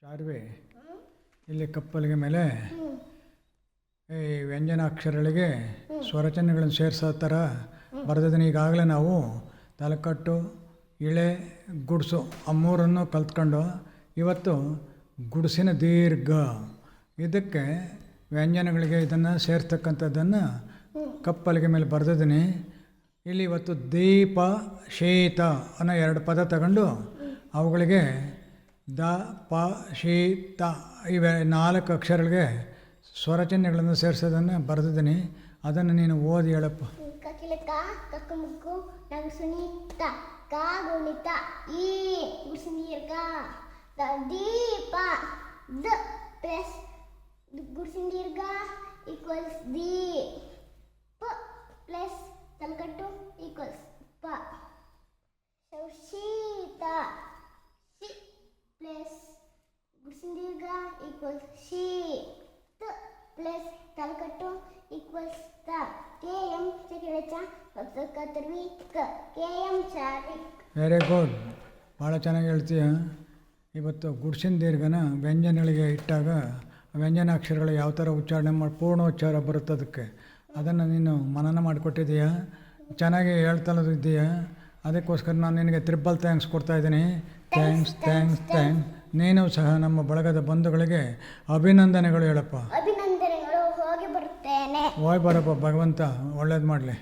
ಚಾರ್ವಿ ಇಲ್ಲಿ ಕಪ್ಪಲಿಗೆ ಮೇಲೆ ಈ ವ್ಯಂಜನಾಕ್ಷರಗಳಿಗೆ ಸ್ವರಚಿಹ್ನೆಗಳನ್ನು ಸೇರಿಸೋ ಥರ ಬರೆದಿದ್ದೀನಿ. ಈಗಾಗಲೇ ನಾವು ತಲಕಟ್ಟು, ಇಳೆ, ಗುಡ್ಸು ಆ ಮೂರನ್ನು ಕಲ್ತ್ಕೊಂಡು ಇವತ್ತು ಗುಡ್ಸಿನ ದೀರ್ಘ ಇದಕ್ಕೆ ವ್ಯಂಜನಗಳಿಗೆ ಇದನ್ನು ಸೇರ್ತಕ್ಕಂಥದ್ದನ್ನು ಕಪ್ಪಲಿಗೆ ಮೇಲೆ ಬರೆದಿದ್ದೀನಿ. ಇಲ್ಲಿ ಇವತ್ತು ದೀಪ, ಶೀತ ಅನ್ನೋ 2 ಪದ ತಗೊಂಡು ಅವುಗಳಿಗೆ ದ, ಪ, ಶಿ, ತ ಇವೆ 4 ಅಕ್ಷರಗಳಿಗೆ ಸ್ವರಚಿಹ್ನೆಗಳನ್ನು ಸೇರಿಸೋದನ್ನು ಬರೆದಿದ್ದೀನಿ. ಅದನ್ನು ನೀನು ಓದಿ ಹೇಳಪ್ಪ. ಕಕಿಲಕ, ಕಕ್ಕಮುಕ್ಕು, ನಗಸುನಿತ, ಕ ಗುಣಿತ, ಈ ಗುಡ್ಸಿದೀರ್ಘ, ದೀಪ, ದ ಪ್ಲಸ್ ಗುಡ್ಸಿದೀರ್ಘ ಈಕ್ವಲ್ಸ್ ದಿ, ಪ ಪ್ಲಸ್ ತಲಕಟ್ಟು ಈಕ್ವಲ್ಸ್ ಪ, ಶೀತ, ಶಿ ಪ್ಲಸ್ ಗುಡ್ಸಿದೀರ್ಘ ಈಕ್ವಲ್ಸ್ ಶೀ, ತ ಪ್ಲಸ್ ತಲಕಟ್ಟು ಈಕ್ವಲ್ಸ್ ತ, ಕೆ ಎಂ ಚಕಿಳಚ ಕತ್ತರ್ವಿ ಕ, K M Chari. Very good, ಭಾಳ ಚೆನ್ನಾಗಿ ಹೇಳ್ತೀಯ. ಇವತ್ತು ಗುಡ್ಸಿನ ದೀರ್ಘನ ವ್ಯಂಜನಗಳಿಗೆ ಇಟ್ಟಾಗ ವ್ಯಂಜನಾಕ್ಷರಗಳು ಯಾವ ಥರ ಉಚ್ಚಾರಣೆ ಮಾಡಿ ಪೂರ್ಣೋಚ್ಚಾರ ಬರುತ್ತೆ ಅದನ್ನು ನೀನು ಮನನ ಮಾಡಿಕೊಟ್ಟಿದ್ದೀಯ, ಚೆನ್ನಾಗಿ ಹೇಳ್ತಲೋದಿದ್ದೀಯ. ಅದಕ್ಕೋಸ್ಕರ ನಾನು ನಿನಗೆ ಟ್ರಿಪಲ್ ಥ್ಯಾಂಕ್ಸ್ ಕೊಡ್ತಾಯಿದ್ದೀನಿ. ಥ್ಯಾಂಕ್ಸ್. ನೀನು ಸಹ ನಮ್ಮ ಬಳಗದ ಬಂಧುಗಳಿಗೆ ಅಭಿನಂದನೆಗಳು ಹೇಳಪ್ಪ. ಅಭಿನಂದನೆಗಳು. ಹೋಗಿ ಬರುತ್ತೇನೆ. ಹೋಗಿ ಬರಪ್ಪ, ಭಗವಂತ ಒಳ್ಳೇದು ಮಾಡಲಿ.